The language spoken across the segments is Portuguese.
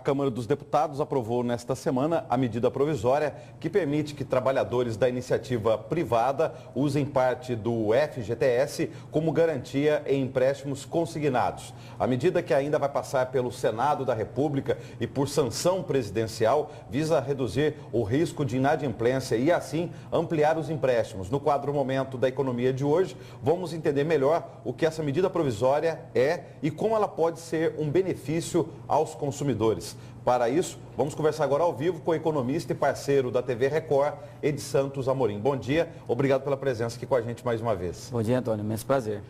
Câmara dos Deputados aprovou nesta semana a medida provisória que permite que trabalhadores da iniciativa privada usem parte do FGTS como garantia em empréstimos consignados. A medida, que ainda vai passar pelo Senado da República e por sanção presidencial, visa reduzir o risco de inadimplência e, assim, ampliar os empréstimos. No quadro Momento da Economia de hoje, vamos entender melhor o que essa medida provisória é e como ela pode ser um benefício aos consumidores. Para isso, vamos conversar agora ao vivo com o economista e parceiro da TV Record, Edi Santos Amorim. Bom dia, obrigado pela presença aqui com a gente mais uma vez. Bom dia, Antônio, imenso prazer.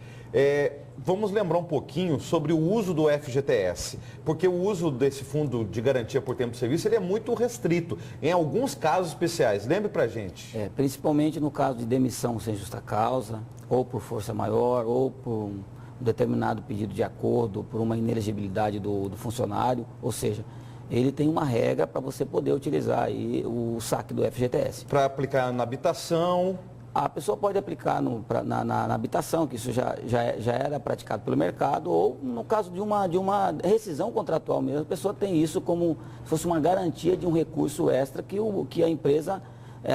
Vamos lembrar um pouquinho sobre o uso do FGTS, porque o uso desse fundo de garantia por tempo de serviço ele é muito restrito, em alguns casos especiais. Lembre pra gente. Principalmente no caso de demissão sem justa causa, ou por força maior, ou por um determinado pedido de acordo, por uma inelegibilidade do funcionário, ou seja, ele tem uma regra para você poder utilizar aí o saque do FGTS. Para aplicar na habitação? A pessoa pode aplicar na habitação, que isso já era praticado pelo mercado, ou no caso de uma rescisão contratual mesmo, a pessoa tem isso como se fosse uma garantia de um recurso extra que a empresa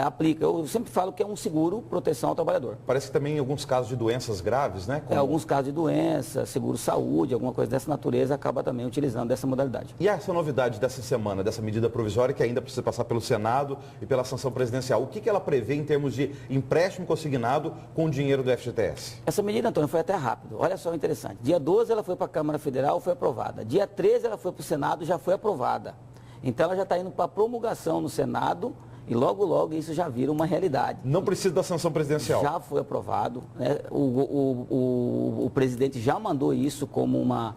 aplica. Eu sempre falo que é um seguro proteção ao trabalhador. Parece que também em alguns casos de doenças graves, né? Alguns casos de doença, seguro saúde, alguma coisa dessa natureza, acaba também utilizando dessa modalidade. E essa novidade dessa semana, dessa medida provisória que ainda precisa passar pelo Senado e pela sanção presidencial, o que ela prevê em termos de empréstimo consignado com dinheiro do FGTS? Essa medida, Antônio, foi até rápido. Olha só, interessante. Dia 12 ela foi para a Câmara Federal, foi aprovada. Dia 13 ela foi para o Senado, já foi aprovada. Então ela já está indo para a promulgação no Senado. E logo, logo isso já vira uma realidade. Não precisa da sanção presidencial? Já foi aprovado, né? O presidente já mandou isso como uma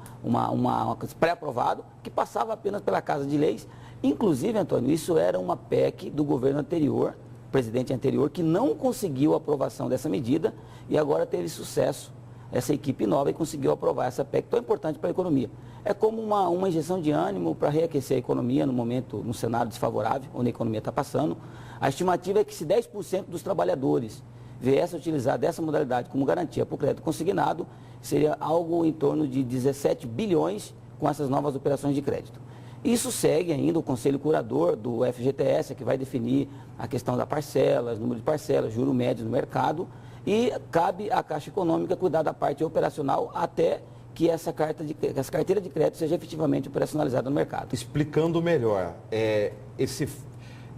pré-aprovado, que passava apenas pela Casa de Leis. Inclusive, Antônio, isso era uma PEC do governo anterior, presidente anterior, que não conseguiu a aprovação dessa medida e agora teve sucesso. Essa equipe nova e conseguiu aprovar essa PEC tão importante para a economia. É como uma injeção de ânimo para reaquecer a economia no cenário desfavorável, onde a economia está passando. A estimativa é que se 10% dos trabalhadores viessem a utilizar dessa modalidade como garantia para o crédito consignado, seria algo em torno de 17 bilhões com essas novas operações de crédito. Isso segue ainda o Conselho Curador do FGTS, que vai definir a questão da parcela, número de parcelas, juro médio no mercado, e cabe à Caixa Econômica cuidar da parte operacional até que essa carteira de crédito seja efetivamente operacionalizada no mercado. Explicando melhor, esse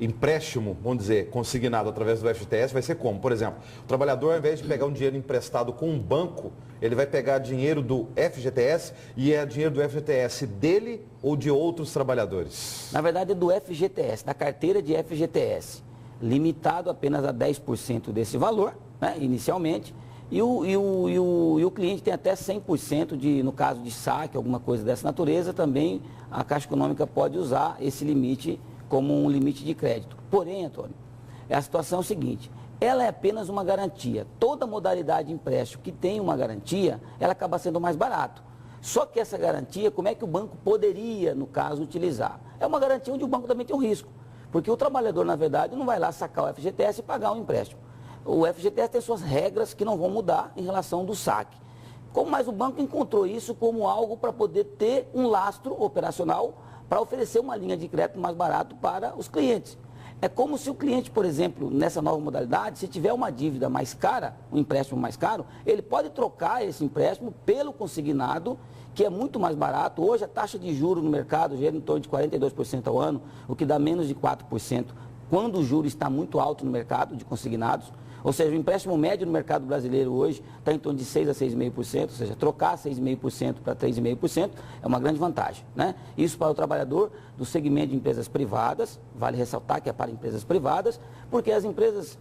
empréstimo, vamos dizer, consignado através do FGTS vai ser como? Por exemplo, o trabalhador, ao invés de pegar um dinheiro emprestado com um banco, ele vai pegar dinheiro do FGTS e é dinheiro do FGTS dele ou de outros trabalhadores? Na verdade é do FGTS, da carteira de FGTS, limitado apenas a 10% desse valor, né, inicialmente, e o cliente tem até 100% no caso de saque, alguma coisa dessa natureza, também a Caixa Econômica pode usar esse limite como um limite de crédito. Porém, Antônio, a situação é o seguinte, ela é apenas uma garantia. Toda modalidade de empréstimo que tem uma garantia, ela acaba sendo mais barato. Só que essa garantia, como é que o banco poderia, no caso, utilizar? É uma garantia onde o banco também tem um risco, porque o trabalhador, na verdade, não vai lá sacar o FGTS e pagar um empréstimo. O FGTS tem suas regras que não vão mudar em relação do saque. Mas o banco encontrou isso como algo para poder ter um lastro operacional para oferecer uma linha de crédito mais barato para os clientes. É como se o cliente, por exemplo, nessa nova modalidade, se tiver uma dívida mais cara, um empréstimo mais caro, ele pode trocar esse empréstimo pelo consignado, que é muito mais barato. Hoje a taxa de juros no mercado gira em torno de 42% ao ano, o que dá menos de 4%, quando o juro está muito alto no mercado de consignados. Ou seja, o empréstimo médio no mercado brasileiro hoje está em torno de 6% a 6,5%, ou seja, trocar 6,5% para 3,5% é uma grande vantagem, né? Isso para o trabalhador do segmento de empresas privadas, vale ressaltar que é para empresas privadas, porque as empresas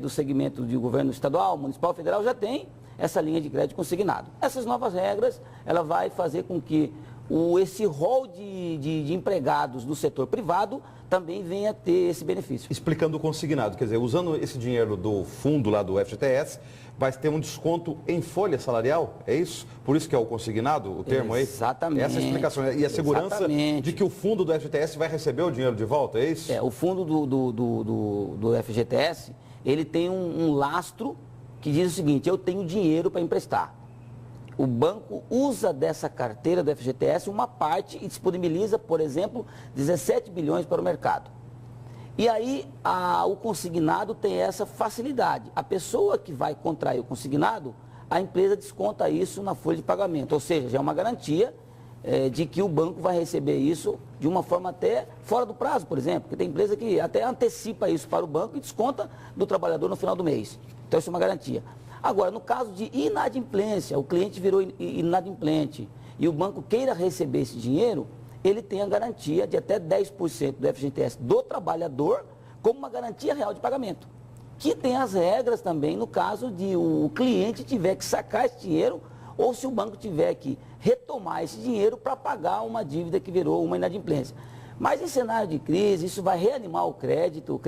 do segmento de governo estadual, municipal, federal já têm essa linha de crédito consignado. Essas novas regras, ela vai fazer com que esse rol de empregados do setor privado também venha a ter esse benefício. Explicando o consignado, quer dizer, usando esse dinheiro do fundo lá do FGTS, vai ter um desconto em folha salarial, é isso? Por isso que é o consignado, o termo aí? Exatamente. Essa é a explicação. E a segurança de que o fundo do FGTS vai receber o dinheiro de volta, é isso? O fundo do FGTS, ele tem um lastro que diz o seguinte, eu tenho dinheiro para emprestar. o banco usa dessa carteira do FGTS uma parte e disponibiliza, por exemplo, 17 bilhões para o mercado. E aí o consignado tem essa facilidade. A pessoa que vai contrair o consignado, a empresa desconta isso na folha de pagamento, ou seja, já é uma garantia de que o banco vai receber isso de uma forma até fora do prazo, por exemplo, porque tem empresa que até antecipa isso para o banco e desconta do trabalhador no final do mês. Então isso é uma garantia. Agora, no caso de inadimplência, o cliente virou inadimplente e o banco queira receber esse dinheiro, ele tem a garantia de até 10% do FGTS do trabalhador como uma garantia real de pagamento. Que tem as regras também no caso de o cliente tiver que sacar esse dinheiro ou se o banco tiver que retomar esse dinheiro para pagar uma dívida que virou uma inadimplência. Mas em cenário de crise, isso vai reanimar o crédito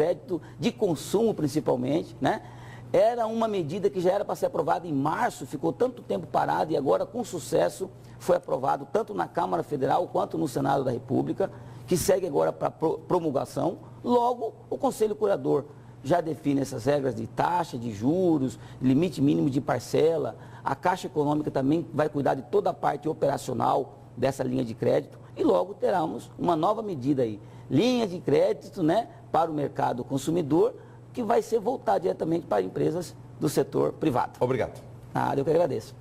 de consumo principalmente, né? Era uma medida que já era para ser aprovada em março, ficou tanto tempo parado e agora com sucesso foi aprovado tanto na Câmara Federal quanto no Senado da República, que segue agora para promulgação. Logo, o Conselho Curador já define essas regras de taxa, de juros, limite mínimo de parcela. A Caixa Econômica também vai cuidar de toda a parte operacional dessa linha de crédito e logo teremos uma nova medida aí, linha de crédito, né, para o mercado consumidor, que vai ser voltada diretamente para empresas do setor privado. Obrigado. Eu que agradeço.